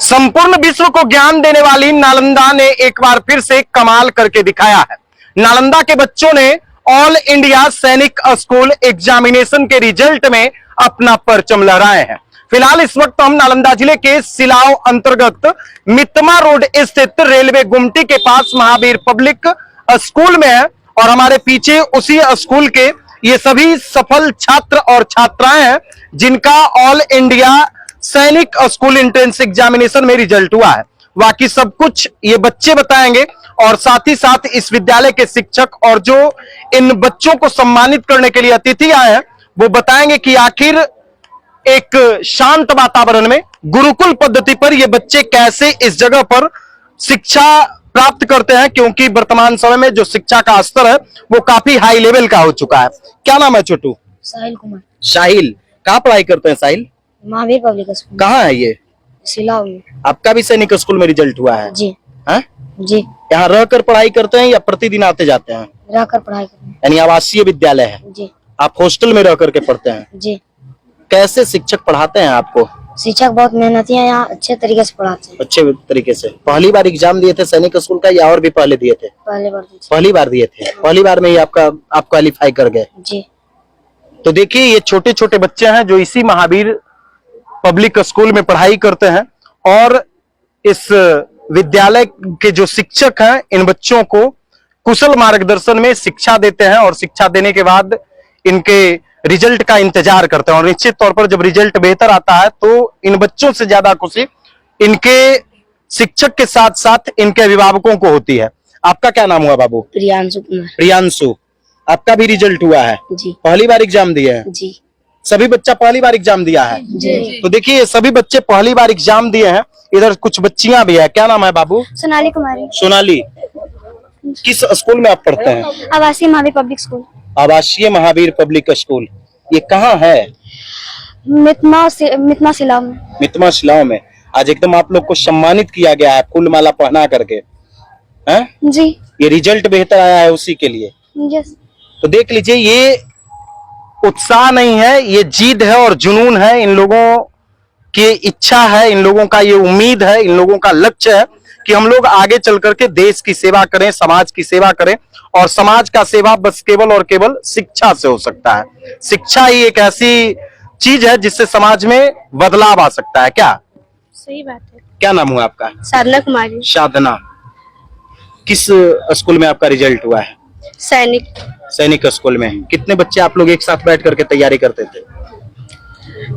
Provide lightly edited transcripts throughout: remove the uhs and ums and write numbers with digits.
संपूर्ण विश्व को ज्ञान देने वाली नालंदा ने एक बार फिर से कमाल करके दिखाया है। नालंदा के बच्चों ने ऑल इंडिया सैनिक स्कूल एग्जामिनेशन के रिजल्ट में अपना परचम लहराए हैं। फिलहाल इस वक्त हम नालंदा जिले के सिलाव अंतर्गत मितमा रोड स्थित रेलवे गुमटी के पास महावीर पब्लिक स्कूल में है और हमारे पीछे उसी स्कूल के ये सभी सफल छात्र और छात्राएं हैं जिनका ऑल इंडिया सैनिक स्कूल एंट्रेंस एग्जामिनेशन में रिजल्ट हुआ है। बाकी सब कुछ ये बच्चे बताएंगे और साथ ही साथ इस विद्यालय के शिक्षक और जो इन बच्चों को सम्मानित करने के लिए अतिथि आए हैं वो बताएंगे कि आखिर एक शांत वातावरण में गुरुकुल पद्धति पर ये बच्चे कैसे इस जगह पर शिक्षा प्राप्त करते हैं, क्योंकि वर्तमान समय में जो शिक्षा का स्तर है वो काफी हाई लेवल का हो चुका है। क्या नाम है छोटू? साहिल कुमार। साहिल, कहाँ पढ़ाई करते हैं साहिल? Mahavir public school. कहाँ है ये? सिलाव में। आपका भी सैनिक स्कूल में रिजल्ट हुआ है? जी। है? जी। यहाँ रहकर पढ़ाई करते हैं या प्रतिदिन आते जाते हैं? रहकर पढ़ाई करते हैं। यानी आवासीय विद्यालय है? जी। आप हॉस्टल में रह करके पढ़ते हैं? जी। कैसे शिक्षक पढ़ाते हैं आपको? शिक्षक बहुत मेहनती हैं, यहाँ अच्छे तरीके से पढ़ाते हैं। अच्छे तरीके से। पहली बार एग्जाम दिए थे सैनिक स्कूल का या और भी पहले दिए थे? पहले बार दी थी। पहली बार दिए थे। पहली बार में ही आप क्वालिफाई कर गए? जी। तो देखिए ये छोटे छोटे बच्चे हैं जो इसी महावीर पब्लिक स्कूल में पढ़ाई करते हैं और इस विद्यालय के जो शिक्षक हैं इन बच्चों को कुशल मार्गदर्शन में शिक्षा देते हैं और शिक्षा देने के बाद इनके रिजल्ट का इंतजार करते हैं और निश्चित तौर पर जब रिजल्ट बेहतर आता है तो इन बच्चों से ज्यादा खुशी इनके शिक्षक के साथ साथ इनके अभिभावकों को होती है। आपका क्या नाम हुआ बाबू? प्रियांशु कुमार। प्रियांशु, आपका भी रिजल्ट हुआ है? जी। पहली बार एग्जाम दिए हैं? जी। सभी बच्चा पहली बार एग्जाम दिया है? जी। तो देखिए सभी बच्चे पहली बार एग्जाम दिए हैं। इधर कुछ बच्चियां भी है। क्या नाम है बाबू? सोनाली कुमारी। सोनाली, किस स्कूल में आप पढ़ते हैं? आवासीय महावीर पब्लिक स्कूल। आवासीय महावीर पब्लिक स्कूल, ये कहाँ है? मितमा सिलाव में। मितमा सिलाव में। आज एकदम आप लोग को सम्मानित किया गया है फूल माला पहना करके, हैं? जी। ये रिजल्ट बेहतर आया है उसी के लिए। यस। तो देख लीजिए ये उत्साह नहीं है, ये जिद है और जुनून है। इन लोगों की इच्छा है, इन लोगों का ये उम्मीद है, इन लोगों का लक्ष्य है कि हम लोग आगे चल करके देश की सेवा करें, समाज की सेवा करें और समाज का सेवा बस केवल और केवल शिक्षा से हो सकता है। शिक्षा ही एक ऐसी चीज है जिससे समाज में बदलाव आ सकता है। क्या सही बात है। क्या नाम हुआ आपका? साधना कुमारी। साधना, किस स्कूल में आपका रिजल्ट हुआ है? सैनिक स्कूल में। कितने बच्चे आप लोग एक साथ बैठ करके तैयारी करते थे?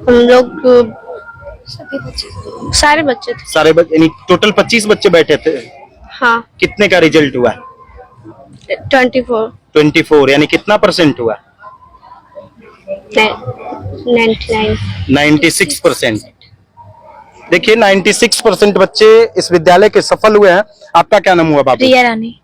हम लोग सारे बच्चे थे। सारे बच्चे यानी टोटल 25 बच्चे बैठे थे? हाँ। कितने का रिजल्ट हुआ? 24 यानी कितना परसेंट हुआ? 96%। देखिए 96% बच्चे इस विद्यालय के सफल हुए हैं। आपका क्या नाम हुआ बाबू? रिया रानी।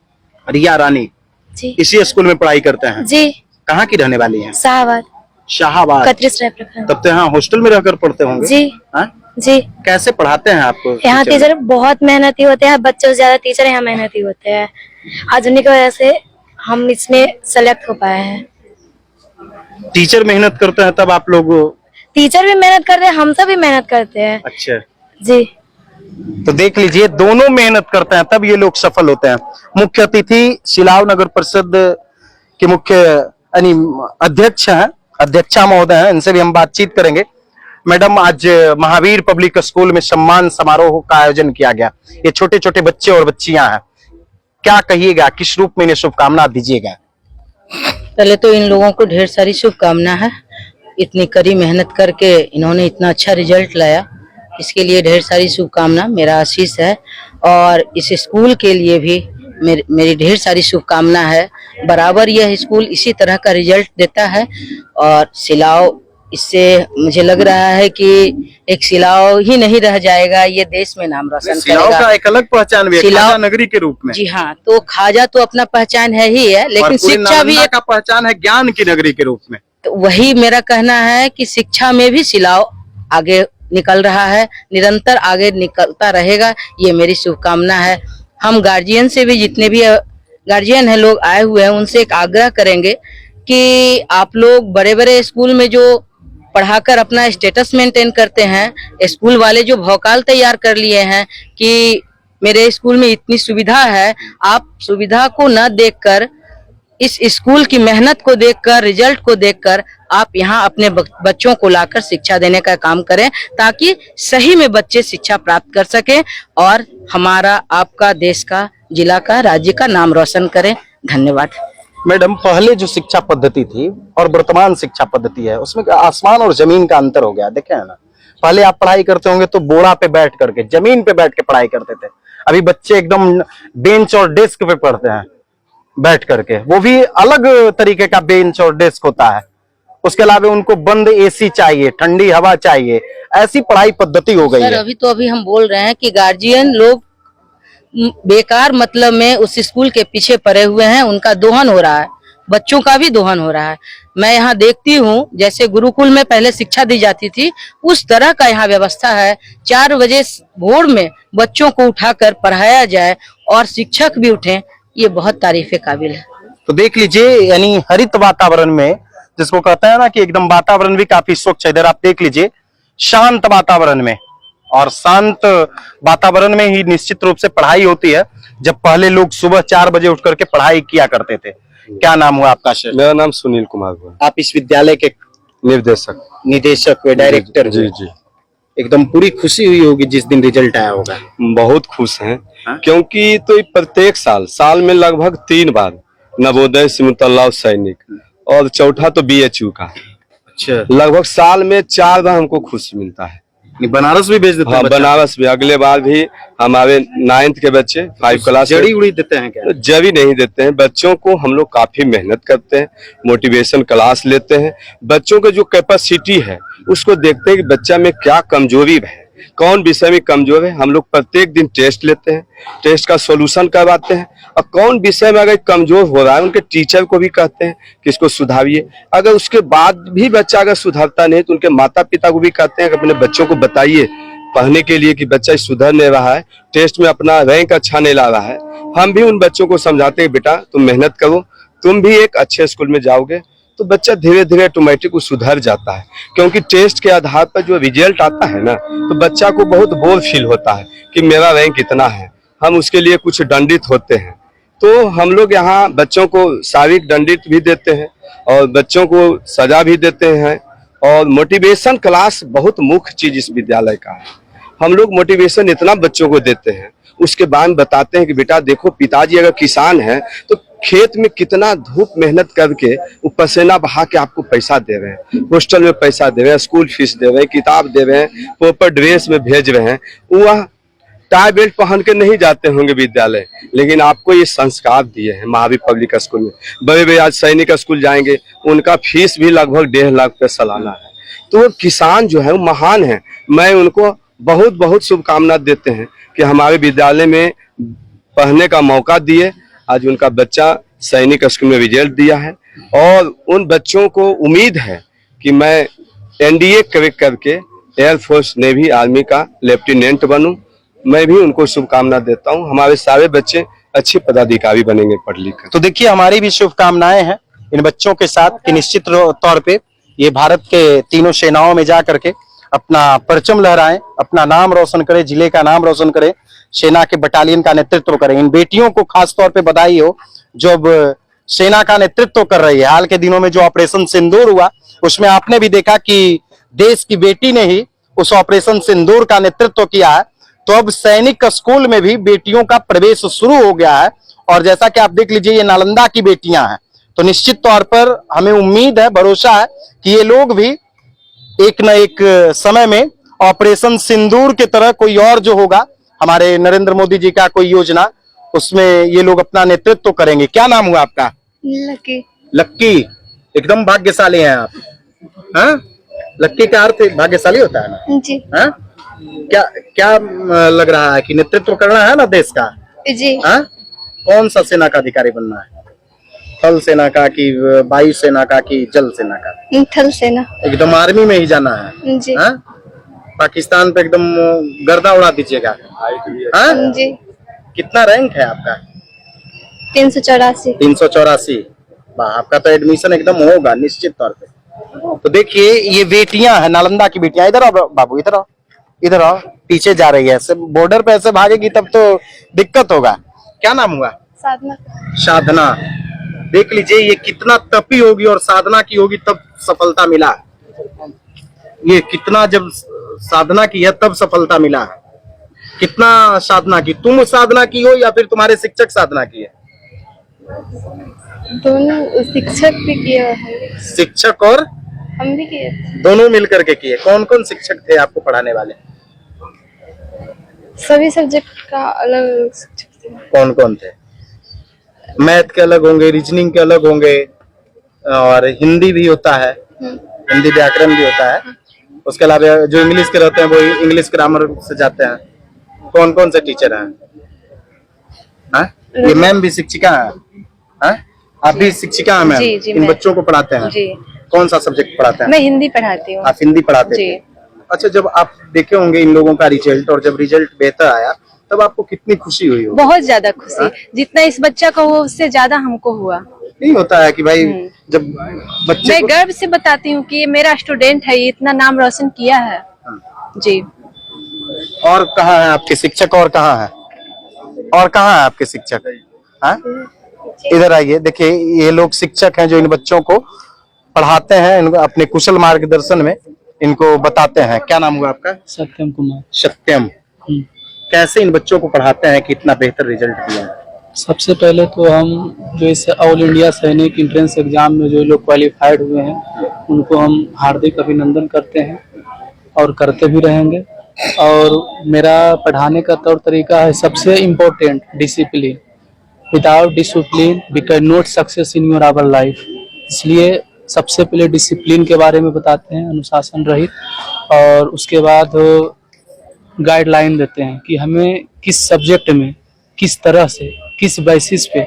रिया रानी जी। इसी स्कूल में पढ़ाई करते हैं? जी। कहाँ की रहने वाली हैं? शाहबाद। शाहबाद। तब तो यहाँ हॉस्टल में रहकर पढ़ते होंगे? जी। हाँ? जी। कैसे पढ़ाते हैं आपको? यहाँ टीचर बहुत मेहनती होते हैं, बच्चों से ज्यादा टीचर यहाँ मेहनती होते हैं। आज उन्हीं की वजह से हम इसमें सेलेक्ट हो पाए हैं। टीचर मेहनत करते हैं तब आप लोग? टीचर भी मेहनत करते हैं, हम सब भी मेहनत करते हैं। अच्छा जी। तो देख लीजिए दोनों मेहनत करते हैं तब ये लोग सफल होते हैं। मुख्य अतिथि सिलाव नगर परिषद के मुख्य यानी अध्यक्ष हैं, अध्यक्षा महोदय हैं, इनसे भी हम बातचीत करेंगे। मैडम, आज महावीर पब्लिक स्कूल में सम्मान समारोह का आयोजन किया गया। ये छोटे छोटे बच्चे और बच्चियां हैं, क्या कहिएगा, किस रूप में इन्हें शुभकामना दीजिएगा? पहले तो इन लोगों को ढेर सारी शुभकामना है। इतनी कड़ी मेहनत करके इन्होंने इतना अच्छा रिजल्ट लाया, इसके लिए ढेर सारी शुभकामना, मेरा आशीष है। और इस स्कूल के लिए भी मेरी ढेर सारी शुभकामना है। बराबर यह स्कूल इसी तरह का रिजल्ट देता है और सिलाव, इससे मुझे लग रहा है कि एक सिलाव ही नहीं रह जाएगा, ये देश में नाम रोशन करेगा। सिलाव का एक अलग पहचान भी है, खाजा नगरी के रूप में। जी हाँ, तो खाजा तो अपना पहचान है ही है, लेकिन शिक्षा भी एक पहचान है ज्ञान की नगरी के रूप में। तो वही मेरा कहना है कि शिक्षा में भी सिलाव आगे निकल रहा है, निरंतर आगे निकलता रहेगा, ये मेरी शुभकामना है। हम गार्जियन से भी, जितने भी गार्जियन है लोग आए हुए हैं, उनसे एक आग्रह करेंगे कि आप लोग बड़े बड़े स्कूल में जो पढ़ाकर अपना स्टेटस मेंटेन करते हैं। स्कूल वाले जो भौकाल तैयार कर लिए हैं कि मेरे स्कूल में इतनी सुविधा है, आप सुविधा को न देखकर, इस स्कूल की मेहनत को देखकर, रिजल्ट को देखकर आप यहाँ अपने बच्चों को लाकर शिक्षा देने का काम करें, ताकि सही में बच्चे शिक्षा प्राप्त कर सकें और हमारा, आपका, देश का, जिला का, राज्य का नाम रोशन करें। धन्यवाद। मैडम, पहले जो शिक्षा पद्धति थी और वर्तमान शिक्षा पद्धति है उसमें आसमान और जमीन का अंतर हो गया, देखे है ना। पहले आप पढ़ाई करते होंगे तो बोरा पे बैठ करके, जमीन पे बैठ के पढ़ाई करते थे। अभी बच्चे एकदम बेंच और डेस्क पे पढ़ते हैं बैठ करके, वो भी अलग तरीके का बेंच और डेस्क होता है। उसके अलावा उनको बंद एसी चाहिए, ठंडी हवा चाहिए, ऐसी पढ़ाई पद्धति हो गई है। अभी हम बोल रहे हैं कि गार्जियन लोग बेकार मतलब में उस स्कूल के पीछे पड़े हुए हैं, उनका दोहन हो रहा है, बच्चों का भी दोहन हो रहा है। मैं यहाँ देखती हूँ जैसे गुरुकुल में पहले शिक्षा दी जाती थी, उस तरह का यहाँ व्यवस्था है। 4 बजे भोर में बच्चों को उठाकर पढ़ाया जाए और शिक्षक भी उठें, ये बहुत तारीफ काबिल है। तो देख लीजिए, यानी हरित वातावरण में, जिसको कहते हैं ना कि एकदम वातावरण भी काफी स्वच्छ है। इधर आप देख लीजिए, शांत वातावरण में, और शांत वातावरण में ही निश्चित रूप से पढ़ाई होती है। जब पहले लोग सुबह 4 बजे उठ करके पढ़ाई किया करते थे। क्या नाम हुआ आपका सर? मेरा नाम सुनील कुमार हुआ। आप इस विद्यालय के निदेशक हुए, डायरेक्टर जी जी। एकदम पूरी खुशी हुई होगी जिस दिन रिजल्ट आया होगा। बहुत खुश हैं, क्योंकि तो प्रत्येक साल में लगभग 3 बार नवोदय, सिमुलतला, सैनिक, और चौथा तो BHU का। अच्छा, लगभग साल में 4 बार हमको खुशी मिलता है। बनारस भी भेज देते हैं? हाँ, बनारस भी। अगले बार भी हमारे 9th के बच्चे 5 क्लास जड़ी उड़ी देते हैं क्या? जड़ी नहीं देते हैं, बच्चों को हम लोग काफी मेहनत करते हैं, मोटिवेशन क्लास लेते हैं। बच्चों के जो कैपेसिटी है उसको देखते हैं कि बच्चा में क्या कमजोरी है, कौन विषय में कमजोर है। हम लोग प्रत्येक दिन टेस्ट लेते हैं, टेस्ट का सॉल्यूशन करवाते हैं, और कौन विषय में अगर कमजोर हो रहा है उनके टीचर को भी कहते हैं कि इसको सुधारिए। अगर उसके बाद भी बच्चा अगर सुधरता नहीं तो उनके माता पिता को भी कहते हैं कि अपने बच्चों को बताइए पढ़ने के लिए कि बच्चा सुधर नहीं रहा है, टेस्ट में अपना रैंक अच्छा नहीं ला रहा है। हम भी उन बच्चों को समझाते हैं, बेटा तुम मेहनत करो, तुम भी एक अच्छे स्कूल में जाओगे, तो बच्चा धीरे धीरे ऑटोमेटिक सुधर जाता है। क्योंकि टेस्ट के आधार पर जो रिजल्ट आता है ना, तो बच्चा को बहुत बोर फील होता है कि मेरा रैंक इतना है। हम उसके लिए कुछ दंडित होते हैं, तो हम लोग यहाँ बच्चों को शारीरिक दंडित भी देते हैं और बच्चों को सजा भी देते हैं। और मोटिवेशन क्लास बहुत मुख्य चीज इस विद्यालय का है। हम लोग मोटिवेशन इतना बच्चों को देते हैं, उसके बाद बताते हैं कि बेटा देखो, पिताजी अगर किसान है तो खेत में कितना धूप मेहनत करके वो पसीना बहा के आपको पैसा दे रहे हैं, हॉस्टल में पैसा दे रहे हैं, स्कूल फीस दे रहे हैं, किताब दे रहे हैं, प्रॉपर ड्रेस में भेज रहे हैं। वह टाई बेल्ट पहन के नहीं जाते होंगे विद्यालय, लेकिन आपको ये संस्कार दिए हैं महावीर पब्लिक स्कूल में। बड़े बड़े आज सैनिक स्कूल जाएंगे, उनका फीस भी लगभग 1.5 लाख रुपये सालाना है। तो किसान जो है वो महान है। मैं उनको बहुत बहुत शुभकामना देते हैं कि हमारे विद्यालय में पढ़ने का मौका दिए। आज उनका बच्चा सैनिक स्कूल में रिजल्ट दिया है, और उन बच्चों को उम्मीद है कि मैं NDA क्रैक करके एयरफोर्स, नेवी, आर्मी का लेफ्टिनेंट बनूं। मैं भी उनको शुभकामना देता हूं। हमारे सारे बच्चे अच्छे पदाधिकारी बनेंगे पढ़ लिख कर। तो देखिए, हमारी भी शुभकामनाएं हैं इन बच्चों के साथ कि निश्चित तौर पे ये भारत के तीनों सेनाओं में जा करके अपना परचम लहराएं, अपना नाम रोशन करें, जिले का नाम रोशन करें, सेना के बटालियन का नेतृत्व करें। इन बेटियों को खास तौर पे बधाई हो जो अब सेना का नेतृत्व कर रही है। हाल के दिनों में जो ऑपरेशन सिंदूर हुआ, उसमें आपने भी देखा कि देश की बेटी ने ही उस ऑपरेशन सिंदूर का नेतृत्व किया है। तो अब सैनिक स्कूल में भी बेटियों का प्रवेश शुरू हो गया है, और जैसा कि आप देख लीजिए, ये नालंदा की बेटियां हैं। तो निश्चित तौर पर हमें उम्मीद है, भरोसा है कि ये लोग भी एक न एक समय में ऑपरेशन सिंदूर की तरह कोई और जो होगा हमारे नरेंद्र मोदी जी का कोई योजना, उसमें ये लोग अपना नेतृत्व करेंगे। क्या नाम हुआ आपका? लकी। लक्की, एकदम भाग्यशाली हैं आप। हाँ, लक्की का अर्थ भाग्यशाली होता है ना जी। हाँ? क्या लग रहा है कि नेतृत्व करना है ना देश का? जी। हाँ? कौन सा सेना का अधिकारी बनना है? थल सेना का कि वायु सेना का कि जल सेना का? थल सेना। एकदम आर्मी में ही जाना है? जी। हाँ? पाकिस्तान पे एकदम गर्दा उड़ा दीजिएगा? हाँ? जी। कितना रैंक है आपका? 384। 384। वाह, आपका तो एडमिशन एकदम होगा निश्चित तौर पे। तो देखिए ये बेटियां हैं, नालंदा की बेटियां। इधर आओ बाबू, इधर आओ, इधर आओ। पीछे जा रही है, ऐसे बॉर्डर पे ऐसे भागेगी तब तो दिक्कत होगा। क्या नाम हुआ? साधना। साधना। देख लीजिए ये कितना तपी होगी और साधना की होगी तब सफलता मिला। ये कितना जब साधना की है तब सफलता मिला है। कितना साधना की? तुम साधना की हो या फिर तुम्हारे शिक्षक साधना की है? दोनों शिक्षक भी किए हैं, शिक्षक और हम भी किए थे। दोनों मिलकर के किए। कौन कौन शिक्षक थे आपको पढ़ाने वाले? सभी सब्जेक्ट का अलग शिक्षक थे। कौन कौन थे? मैथ के अलग होंगे, रीजनिंग के अलग होंगे, और हिंदी भी होता है, हिंदी व्याकरण भी होता है। उसके अलावा जो इंग्लिश के रहते हैं वो इंग्लिश ग्रामर से जाते हैं। कौन कौन से टीचर हैं? हाँ? ये मैम भी शिक्षिका है? हाँ? आप भी शिक्षिका हैं मैम? जी, जी, इन मैं। बच्चों को पढ़ाते हैं? जी। कौन सा सब्जेक्ट पढ़ाते हैं? मैं हिंदी पढ़ाती हूँ। आप हिंदी पढ़ाते जी। थे? अच्छा, जब आप देखे होंगे इन लोगों का रिजल्ट और जब रिजल्ट बेहतर आया तब आपको कितनी खुशी हुई होगी? बहुत ज्यादा खुशी, जितना इस बच्चा को हुआ उससे ज्यादा हमको हुआ। नहीं होता है कि भाई जब बच्चे मैं को... गर्व से बताती हूँ कि ये मेरा स्टूडेंट है, ये इतना नाम रोशन किया है। जी। और कहाँ है आपके शिक्षक? और कहाँ है? और कहाँ है आपके शिक्षक? हाँ? इधर आइए। देखिए ये लोग शिक्षक हैं जो इन बच्चों को पढ़ाते हैं, इनको अपने कुशल मार्गदर्शन में इनको बताते हैं। क्या नाम हुआ आपका? सत्यम कुमार। सत्यम। कैसे इन बच्चों को पढ़ाते हैं कि इतना बेहतर रिजल्ट दिया है? सबसे पहले तो हम जो इस ऑल इंडिया सैनिक एंट्रेंस एग्जाम में जो लोग क्वालिफाइड हुए हैं उनको हम हार्दिक अभिनंदन करते हैं और करते भी रहेंगे। और मेरा पढ़ाने का तौर तरीका है सबसे important discipline. Without discipline we can not success in your our life. इसलिए सबसे पहले डिसिप्लिन के बारे में बताते हैं, अनुशासन रहित, और उसके बाद गाइडलाइन देते हैं कि हमें किस सब्जेक्ट में किस तरह से किस बेसिस पे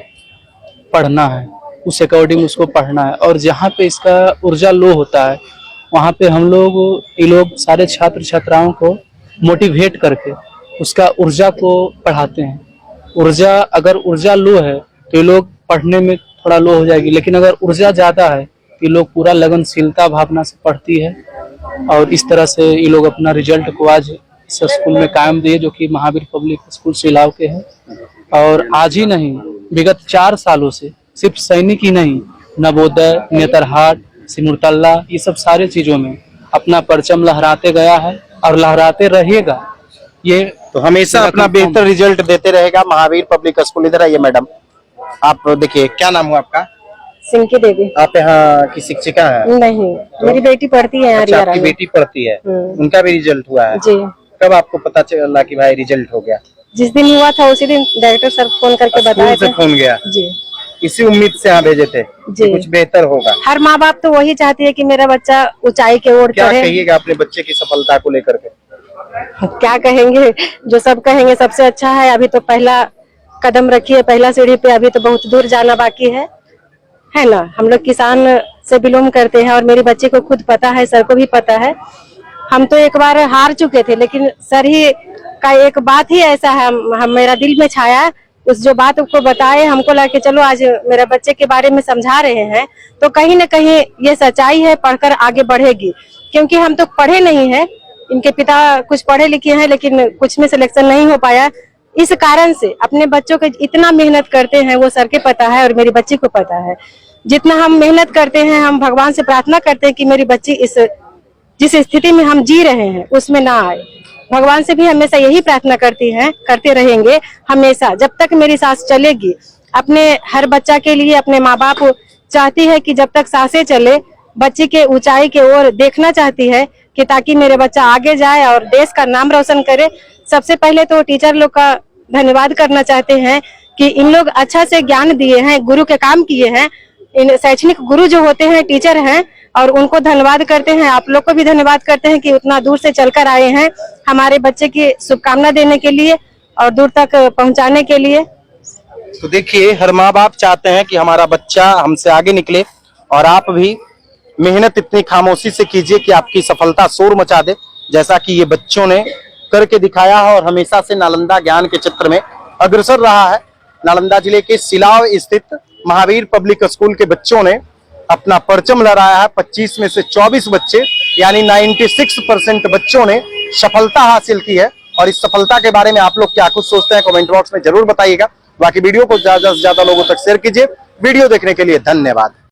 पढ़ना है, उस अकॉर्डिंग उसको पढ़ना है। और जहाँ पे इसका ऊर्जा लो होता है वहाँ पे हम लोग ये लोग सारे छात्र छात्राओं को मोटिवेट करके उसका ऊर्जा को पढ़ाते हैं। अगर ऊर्जा लो है तो ये लोग पढ़ने में थोड़ा लो हो जाएगी, लेकिन अगर ऊर्जा ज़्यादा है तो ये लोग पूरा लगनशीलता भावना से पढ़ती है। और इस तरह से ये लोग अपना रिजल्ट को आज इस स्कूल में कायम दिए जो कि महावीर पब्लिक स्कूल सिलाव के हैं। और आज ही नहीं, विगत 4 सालों से सिर्फ सैनिक ही नहीं, नवोदय, नेतरहाट, सिमुरतल्ला, ये सब सारे चीजों में अपना परचम लहराते गया है और लहराते रहेगा। ये तो हमेशा अपना बेहतर रिजल्ट देते रहेगा महावीर पब्लिक स्कूल। इधर आइए मैडम, आप देखिए। क्या नाम हुआ आपका? सिंकी देवी। आप यहाँ की शिक्षिका है? नहीं, मेरी बेटी पढ़ती है। अच्छा, आपकी बेटी पढ़ती है, उनका भी रिजल्ट हुआ है? जी। कब आपको पता चला कि भाई रिजल्ट हो गया? जिस दिन हुआ था उसी दिन डायरेक्टर सर फोन करके बताए थे। फोन गया जी। इसी उम्मीद से यहाँ भेजे थे जी, कुछ बेहतर होगा। हर माँ बाप तो वही चाहती है कि मेरा बच्चा ऊंचाई की ओर क्या चढ़े। कहिएगा अपने बच्चे की सफलता को लेकर के? क्या कहेंगे, जो सब कहेंगे सबसे अच्छा है। अभी तो पहला कदम रखिए, पहला सीढ़ी पे, अभी तो बहुत दूर जाना बाकी है ना। हम लोग किसान से बिलोंग करते हैं और मेरी बच्ची को खुद पता है, सर को भी पता है। हम तो एक बार हार चुके थे, लेकिन सर ही का एक बात ही ऐसा है, हम मेरा दिल में छाया, उस जो बात को बताए, हमको लगा कि चलो आज मेरा बच्चे के बारे में समझा रहे हैं तो कहीं न कहीं ये सच्चाई है, पढ़कर आगे बढ़ेगी। क्योंकि हम तो पढ़े नहीं है, इनके पिता कुछ पढ़े लिखे हैं लेकिन कुछ में सिलेक्शन नहीं हो पाया। इस कारण से अपने बच्चों के इतना मेहनत करते हैं, वो सर के पता है और मेरी बच्ची को पता है। जितना हम मेहनत करते हैं, हम भगवान से प्रार्थना करते हैं कि मेरी बच्ची जिस स्थिति में हम जी रहे हैं उसमें ना आए। भगवान से भी हमेशा यही प्रार्थना करते रहेंगे हमेशा, जब तक मेरी सांस चलेगी। अपने हर बच्चा के लिए अपने माँ बाप चाहती है कि जब तक सांसें चले, बच्ची के ऊंचाई की ओर देखना चाहती है कि ताकि मेरे बच्चा आगे जाए और देश का नाम रोशन करे। सबसे पहले तो टीचर लोग का धन्यवाद करना चाहते हैं कि इन लोग अच्छा से ज्ञान दिए हैं, गुरु के काम किए हैं। इन शैक्षणिक गुरु जो होते हैं टीचर हैं, और उनको धन्यवाद करते हैं। आप लोग को भी धन्यवाद करते हैं कि उतना दूर से चलकर आए हैं हमारे बच्चे की शुभकामना देने के लिए और दूर तक पहुंचाने के लिए। तो देखिए, हर माँ बाप चाहते हैं कि हमारा बच्चा हमसे आगे निकले, और आप भी मेहनत इतनी खामोशी से कीजिए कि आपकी सफलता शोर मचा दे, जैसा कि ये बच्चों ने करके दिखाया है। और हमेशा से नालंदा ज्ञान के क्षेत्र में अग्रसर रहा है। नालंदा जिले के सिलाव स्थित महावीर पब्लिक स्कूल के बच्चों ने अपना परचम लहराया है। 25 में से 24 बच्चे यानी 96% बच्चों ने सफलता हासिल की है। और इस सफलता के बारे में आप लोग क्या कुछ सोचते हैं कमेंट बॉक्स में जरूर बताइएगा। बाकी वीडियो को ज्यादा से ज्यादा लोगों तक शेयर कीजिए। वीडियो देखने के लिए धन्यवाद।